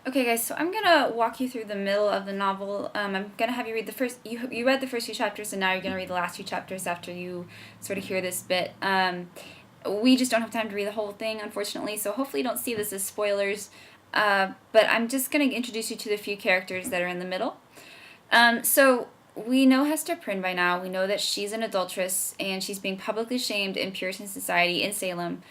Okay, guys, so I'm gonna walk you through the middle of the novel. I'm gonna have you read the first. You read the first few chapters, and now you're gonna read the last few chapters after you sort of hear this bit. We just don't have time to read the whole thing, unfortunately. So hopefully you don't see this as spoilers. But I'm just gonna introduce you to the few characters that are in the middle. So we know Hester Prynne by now. We know that she's an adulteress and she's being publicly shamed in Puritan society in Salem.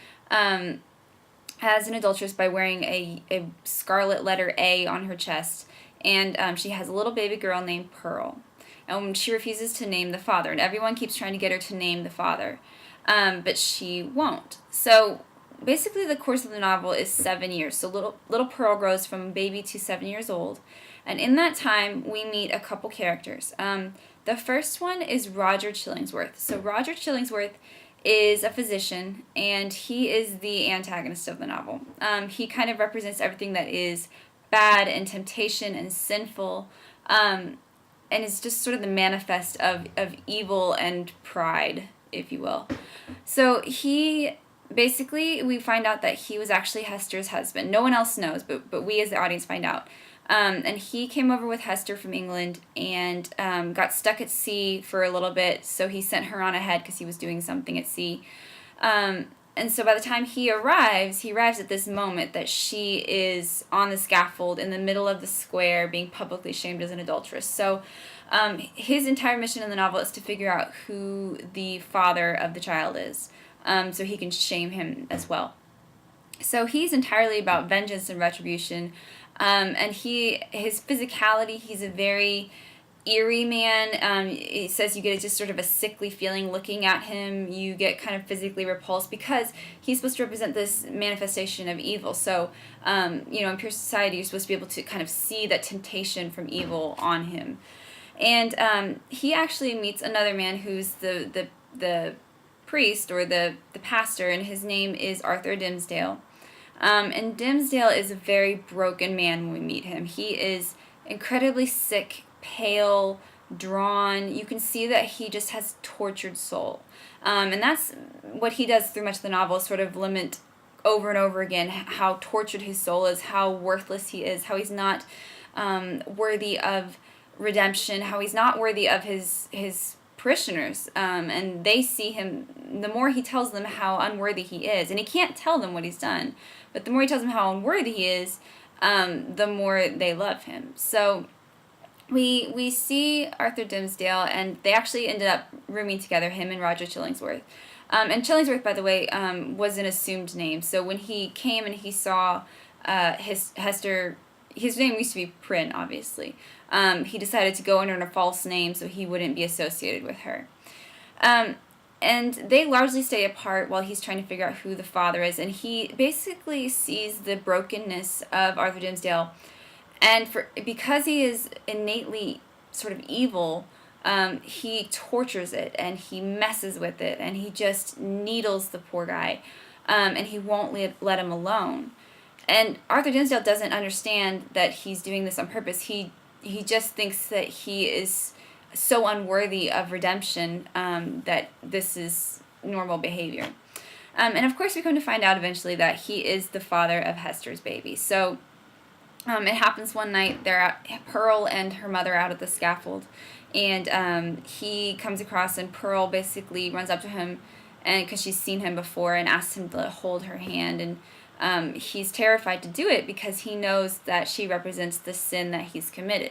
As an adulteress by wearing a scarlet letter A on her chest. And she has a little baby girl named Pearl. And she refuses to name the father. And everyone keeps trying to get her to name the father. But she won't. So basically the course of the novel is 7 years. So little Pearl grows from a baby to 7 years old. And in that time, we meet a couple characters. The first one is Roger Chillingworth. So Roger Chillingworth is a physician, and he is the antagonist of the novel. He kind of represents everything that is bad and temptation and sinful, and is just sort of the manifest of evil and pride, if you will. So he basically, we find out that he was actually Hester's husband. No one else knows, but we as the audience find out. And he came over with Hester from England and got stuck at sea for a little bit, so he sent her on ahead because he was doing something at sea. And so by the time he arrives at this moment that she is on the scaffold in the middle of the square being publicly shamed as an adulteress. So his entire mission in the novel is to figure out who the father of the child is, so he can shame him as well. So he's entirely about vengeance and retribution. And his physicality, he's a very eerie man. It says you get just sort of a sickly feeling looking at him. You get kind of physically repulsed because he's supposed to represent this manifestation of evil. So, in pure society, you're supposed to be able to kind of see that temptation from evil on him. And he actually meets another man who's the priest or the pastor, and his name is Arthur Dimmesdale. And Dimmesdale is a very broken man when we meet him. He is incredibly sick, pale, drawn. You can see that he just has tortured soul. And that's what he does through much of the novel, sort of lament over and over again how tortured his soul is, how worthless he is, how he's not worthy of redemption, how he's not worthy of his parishioners, and they see him, the more he tells them how unworthy he is, and he can't tell them what he's done, but the more he tells them how unworthy he is, the more they love him. So we see Arthur Dimmesdale, and they actually ended up rooming together, him and Roger Chillingworth. And Chillingworth, by the way, was an assumed name. So when he came and he saw Hester, his name used to be Prynne, obviously. He decided to go under a false name so he wouldn't be associated with her. And they largely stay apart while he's trying to figure out who the father is. And he basically sees the brokenness of Arthur Dimmesdale. And because he is innately sort of evil, he tortures it and he messes with it and he just needles the poor guy. And he won't let him alone. And Arthur Dimmesdale doesn't understand that he's doing this on purpose. He just thinks that he is so unworthy of redemption that this is normal behavior. And of course we come to find out eventually that he is the father of Hester's baby. So it happens one night, Pearl and her mother out at the scaffold, and he comes across, and Pearl basically runs up to him, and because she's seen him before, and asks him to hold her hand, and he's terrified to do it because he knows that she represents the sin that he's committed.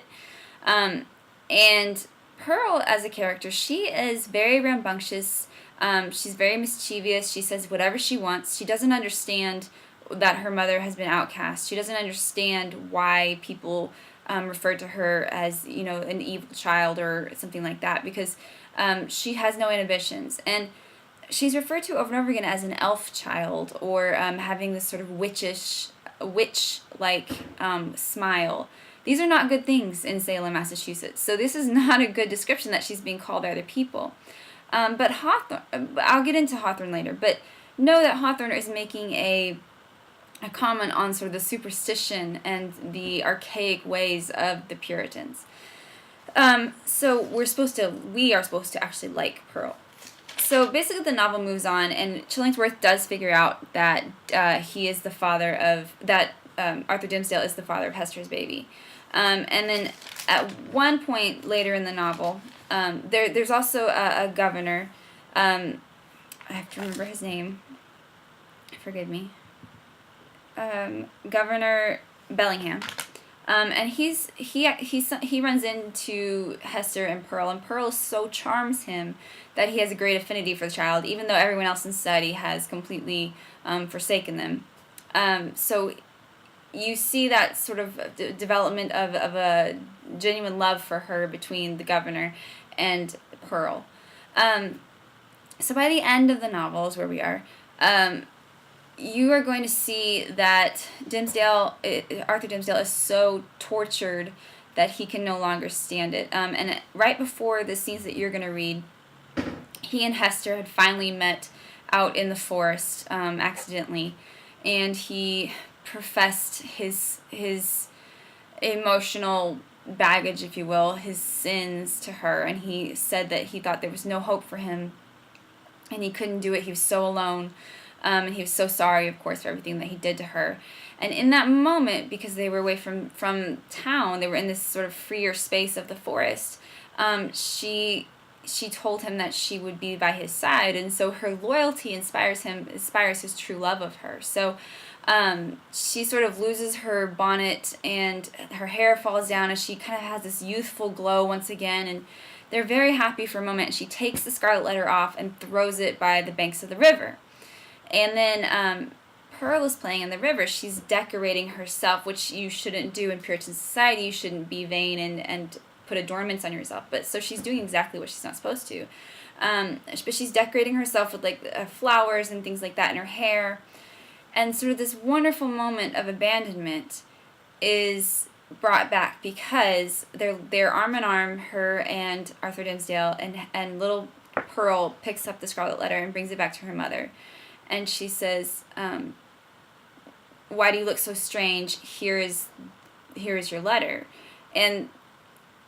And Pearl, as a character, she is very rambunctious. She's very mischievous. She says whatever she wants. She doesn't understand that her mother has been outcast. She doesn't understand why people refer to her as, an evil child or something like that, because she has no inhibitions. And she's referred to over and over again as an elf child, or having this sort of witch-like smile. These are not good things in Salem, Massachusetts. So this is not a good description that she's being called by other people. But Hawthorne, I'll get into Hawthorne later, but know that Hawthorne is making a comment on sort of the superstition and the archaic ways of the Puritans. So we are supposed to actually like Pearl. So basically the novel moves on, and Chillingworth does figure out that he is the father of, that Arthur Dimmesdale is the father of Hester's baby. And then at one point later in the novel, there's also a governor. I have to remember his name. Forgive me. Governor Bellingham. And he runs into Hester and Pearl so charms him that he has a great affinity for the child, even though everyone else in society has completely forsaken them. So you see that sort of development of a genuine love for her between the governor and Pearl. So by the end of the novel is where we are. You are going to see that Arthur Dimmesdale is so tortured that he can no longer stand it. And right before the scenes that you're going to read, he and Hester had finally met out in the forest accidentally, and he professed his emotional baggage, if you will, his sins to her, and he said that he thought there was no hope for him, and he couldn't do it. He was so alone. And he was so sorry, of course, for everything that he did to her. And in that moment, because they were away from town, they were in this sort of freer space of the forest, she told him that she would be by his side. And so her loyalty inspires his true love of her. So she sort of loses her bonnet and her hair falls down, and she kind of has this youthful glow once again. And they're very happy for a moment. She takes the scarlet letter off and throws it by the banks of the river. And then Pearl is playing in the river. She's decorating herself, which you shouldn't do in Puritan society. You shouldn't be vain and put adornments on yourself. But so she's doing exactly what she's not supposed to. But she's decorating herself with flowers and things like that in her hair. And sort of this wonderful moment of abandonment is brought back because they're arm in arm, her and Arthur Dimmesdale, and little Pearl picks up the scarlet letter and brings it back to her mother. And she says, why do you look so strange? Here is your letter. And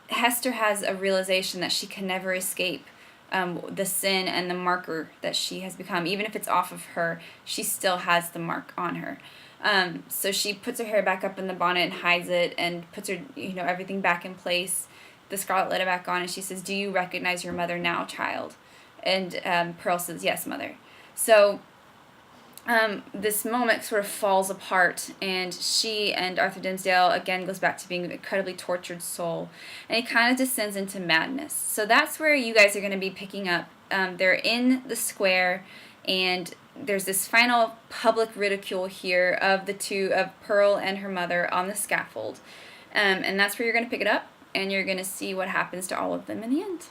Hester has a realization that she can never escape the sin and the marker that she has become. Even if it's off of her, she still has the mark on her. So she puts her hair back up in the bonnet and hides it and puts her, everything back in place, the scarlet letter back on, and she says, do you recognize your mother now, child? And Pearl says, yes, mother. So this moment sort of falls apart, and she and Arthur Dimmesdale again goes back to being an incredibly tortured soul, and he kind of descends into madness. So that's where you guys are going to be picking up. They're in the square, and there's this final public ridicule here of the two, of Pearl and her mother, on the scaffold, and that's where you're going to pick it up, and you're going to see what happens to all of them in the end.